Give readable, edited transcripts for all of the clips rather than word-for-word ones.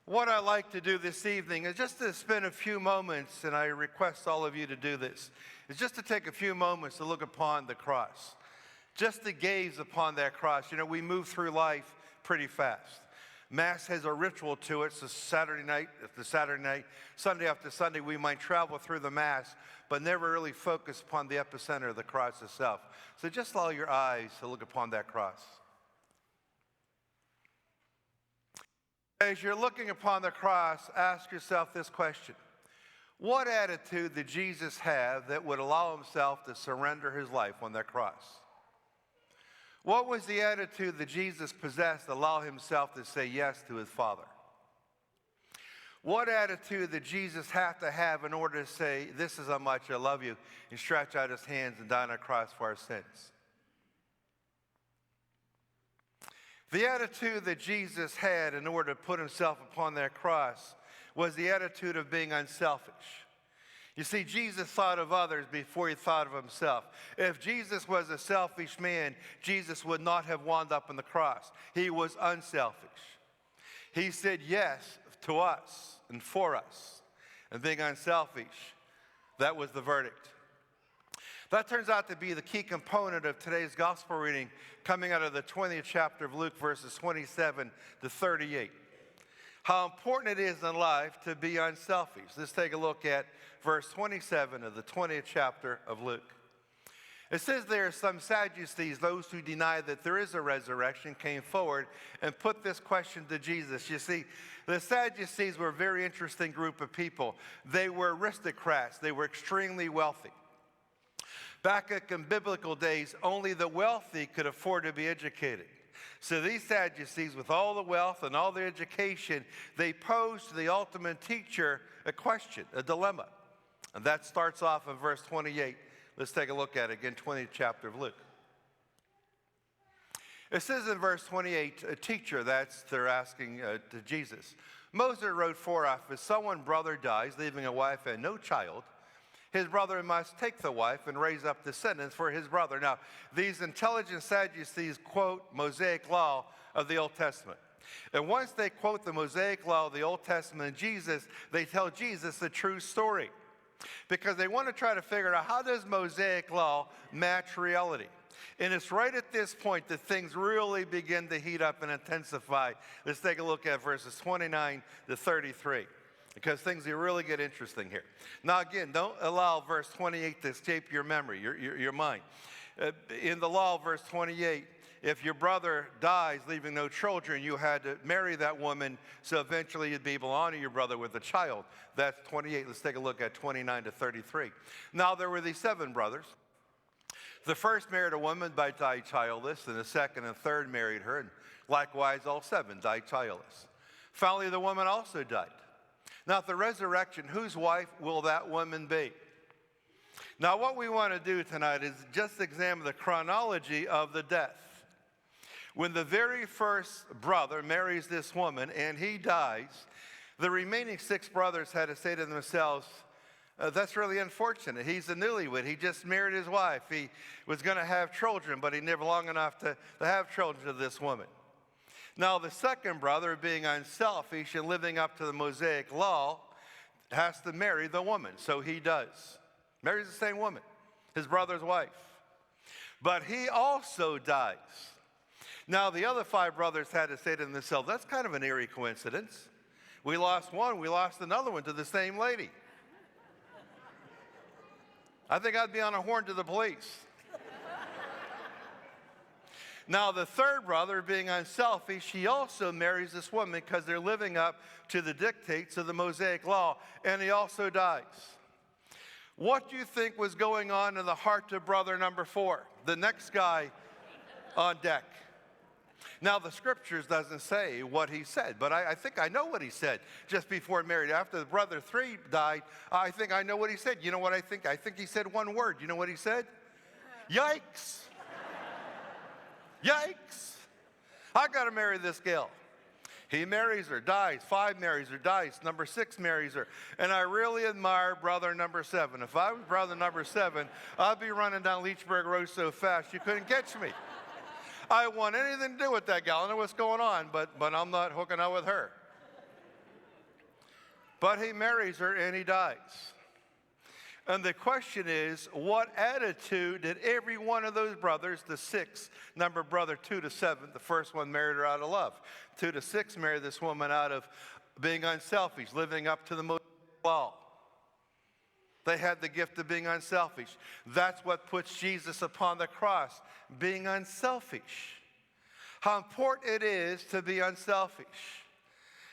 What I'd like to do this evening is just to spend a few moments, and I request all of you to do this, is just to take a few moments to look upon the cross, just to gaze upon that cross. You know, we move through life pretty fast. Mass has a ritual to it. So Saturday night after Saturday night, Sunday after Sunday, we might travel through the Mass, but never really focus upon the epicenter of the cross itself. So just allow your eyes to look upon that cross. As you're looking upon the cross, ask yourself this question. What attitude did Jesus have that would allow himself to surrender his life on that cross? What was the attitude that Jesus possessed to allow himself to say yes to his Father? What attitude did Jesus have to have in order to say, this is how much I love you, and stretch out his hands and die on a cross for our sins? The attitude that Jesus had in order to put himself upon that cross was the attitude of being unselfish. You see, Jesus thought of others before he thought of himself. If Jesus was a selfish man, Jesus would not have wound up on the cross. He was unselfish. He said yes to us and for us. And being unselfish, that was the verdict. That turns out to be the key component of today's gospel reading, coming out of the 20th chapter of Luke, verses 27 to 38. How important it is in life to be unselfish. Let's take a look at verse 27 of the 20th chapter of Luke. It says there, some Sadducees, those who deny that there is a resurrection, came forward and put this question to Jesus. You see, the Sadducees were a very interesting group of people. They were aristocrats. They were extremely wealthy. Back in biblical days, only the wealthy could afford to be educated. So these Sadducees, with all the wealth and all their education, they posed to the ultimate teacher a question, a dilemma. And that starts off in verse 28. Let's take a look at it again, 20th chapter of Luke. It says in verse 28, a teacher, they're asking to Jesus. Moses wrote forth, if someone's brother dies, leaving a wife and no child, his brother must take the wife and raise up descendants for his brother. Now, these intelligent Sadducees quote Mosaic law of the Old Testament. And once they quote the Mosaic law of the Old Testament, they tell Jesus the true story. Because they want to try to figure out, how does Mosaic law match reality? And it's right at this point that things really begin to heat up and intensify. Let's take a look at verses 29 to 33. Because things really get interesting here. Now again, don't allow verse 28 to escape your memory, your mind. In the law, verse 28, if your brother dies leaving no children, you had to marry that woman, so eventually you'd be able to honor your brother with a child. That's 28. Let's take a look at 29 to 33. Now there were these 7 brothers. The first married a woman but died childless, and the second and third married her, and likewise all 7 died childless. Finally, the woman also died. Now, at the resurrection, whose wife will that woman be? Now, what we want to do tonight is just examine the chronology of the death. When the very first brother marries this woman and he dies, the remaining 6 brothers had to say to themselves, that's really unfortunate. He's a newlywed. He just married his wife. He was going to have children, but he lived long enough to have children to this woman. Now, the second brother, being unselfish and living up to the Mosaic law, has to marry the woman. So he does. Marries the same woman, his brother's wife. But he also dies. Now, the other 5 brothers had to say to themselves, that's kind of an eerie coincidence. We lost one, we lost another one to the same lady. I think I'd be on a horn to the police. Now, the third brother, being unselfish, he also marries this woman because they're living up to the dictates of the Mosaic law, and he also dies. What do you think was going on in the heart of brother number 4, the next guy on deck? Now, the scriptures doesn't say what he said, but I think I know what he said just before married. After the brother 3 died, I think I know what he said. You know what I think? I think he said one word. You know what he said? Yikes. Yikes! I got to marry this gal. He marries her, dies. 5 marries her, dies. Number 6 marries her. And I really admire brother number 7. If I was brother number 7, I'd be running down Leechburg Road so fast you couldn't catch me. I want anything to do with that gal. I know what's going on, but I'm not hooking up with her. But he marries her and he dies. And the question is, what attitude did every one of those brothers, the six, number brother 2 to 7, the first one married her out of love. 2 to 6 married this woman out of being unselfish, living up to the law. They had the gift of being unselfish. That's what puts Jesus upon the cross, being unselfish. How important it is to be unselfish.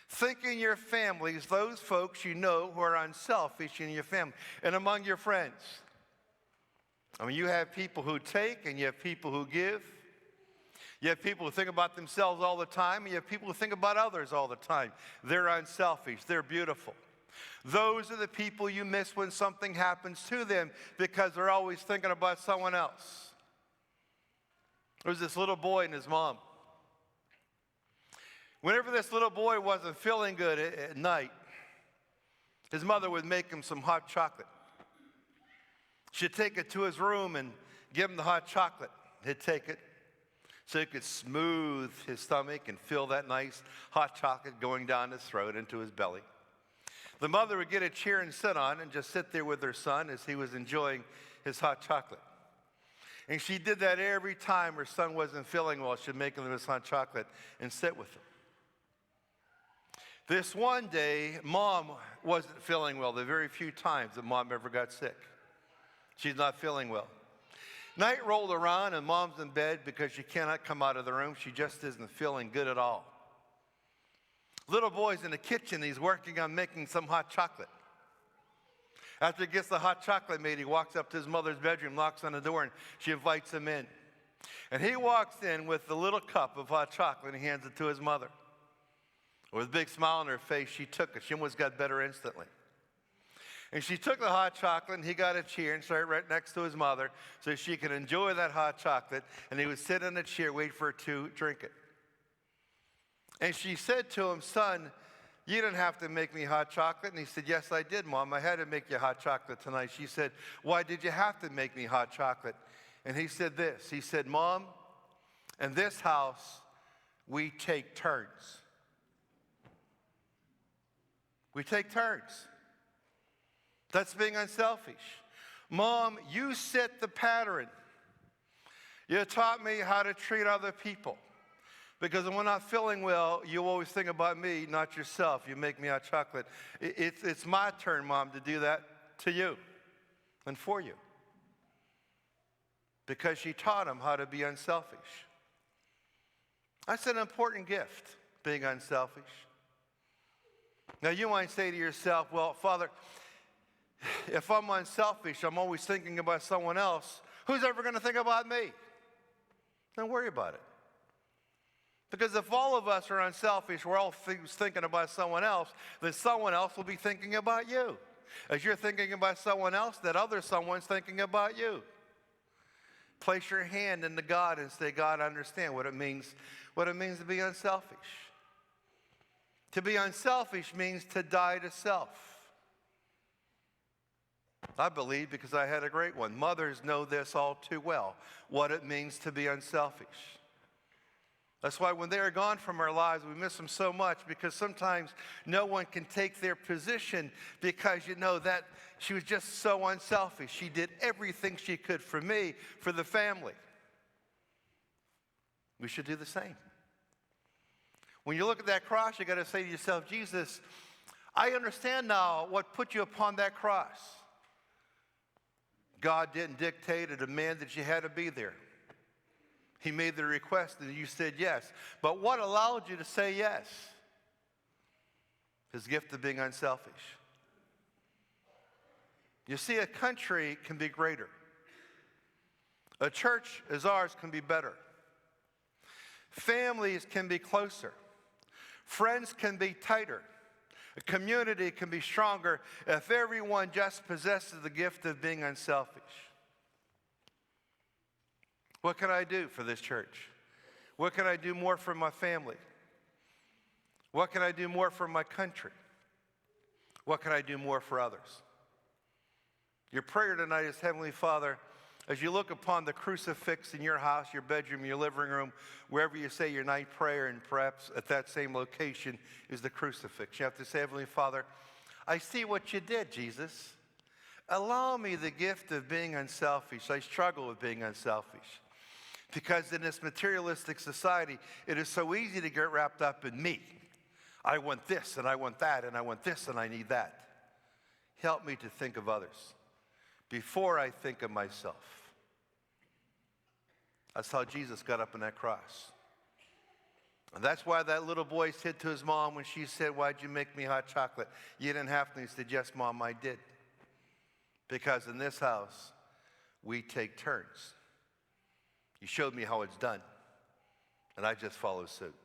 Think in your families, those folks you know who are unselfish in your family and among your friends. I mean, you have people who take and you have people who give. You have people who think about themselves all the time, and you have people who think about others all the time. They're unselfish. They're beautiful. Those are the people you miss when something happens to them because they're always thinking about someone else. There was this little boy and his mom. Whenever this little boy wasn't feeling good at night, his mother would make him some hot chocolate. She'd take it to his room and give him the hot chocolate. He'd take it so he could smooth his stomach and feel that nice hot chocolate going down his throat into his belly. The mother would get a chair and sit on and just sit there with her son as he was enjoying his hot chocolate. And she did that every time her son wasn't feeling well. She'd make him his hot chocolate and sit with him. This one day, Mom wasn't feeling well, the very few times that Mom ever got sick. She's not feeling well. Night rolled around and Mom's in bed because she cannot come out of the room. She just isn't feeling good at all. Little boy's in the kitchen. He's working on making some hot chocolate. After he gets the hot chocolate made, he walks up to his mother's bedroom, knocks on the door, and she invites him in. And he walks in with the little cup of hot chocolate and he hands it to his mother. With a big smile on her face, she took it. She almost got better instantly. And she took the hot chocolate, and he got a chair and started right next to his mother so she could enjoy that hot chocolate, and he would sit in the chair, wait for her to drink it. And she said to him, "Son, you didn't have to make me hot chocolate." And he said, "Yes, I did, Mom. I had to make you hot chocolate tonight." She said, "Why did you have to make me hot chocolate?" And he said this. He said, "Mom, in this house, we take turns. We take turns. That's being unselfish. Mom, you set the pattern. You taught me how to treat other people. Because when I'm not feeling well, you always think about me, not yourself. You make me hot chocolate. It's my turn, Mom, to do that to you and for you." Because she taught him how to be unselfish. That's an important gift, being unselfish. Now, you might say to yourself, "Well, Father, if I'm unselfish, I'm always thinking about someone else. Who's ever going to think about me?" Don't worry about it. Because if all of us are unselfish, we're all thinking about someone else, then someone else will be thinking about you. As you're thinking about someone else, that other someone's thinking about you. Place your hand into God and say, "God, I understand what it means to be unselfish." To be unselfish means to die to self. I believe, because I had a great one. Mothers know this all too well, what it means to be unselfish. That's why when they are gone from our lives, we miss them so much, because sometimes no one can take their position because that she was just so unselfish. She did everything she could for me, for the family. We should do the same. When you look at that cross, you got to say to yourself, "Jesus, I understand now what put you upon that cross. God didn't dictate or demand that you had to be there. He made the request and you said yes. But what allowed you to say yes? His gift of being unselfish." You see, a country can be greater. A church as ours can be better. Families can be closer. Friends can be tighter. A community can be stronger if everyone just possesses the gift of being unselfish. What can I do for this church? What can I do more for my family? What can I do more for my country? What can I do more for others? Your prayer tonight is, Heavenly Father, as you look upon the crucifix in your house, your bedroom, your living room, wherever you say your night prayer, and perhaps at that same location is the crucifix. You have to say, "Heavenly Father, I see what you did, Jesus. Allow me the gift of being unselfish. I struggle with being unselfish. Because in this materialistic society, it is so easy to get wrapped up in me. I want this, and I want that, and I want this, and I need that. Help me to think of others before I think of myself. That's how Jesus got up on that cross. And that's why that little boy said to his mom when she said, "Why'd you make me hot chocolate?" "You didn't have to." He said, "Yes, Mom, I did." Because in this house, we take turns. You showed me how it's done, and I just follow suit.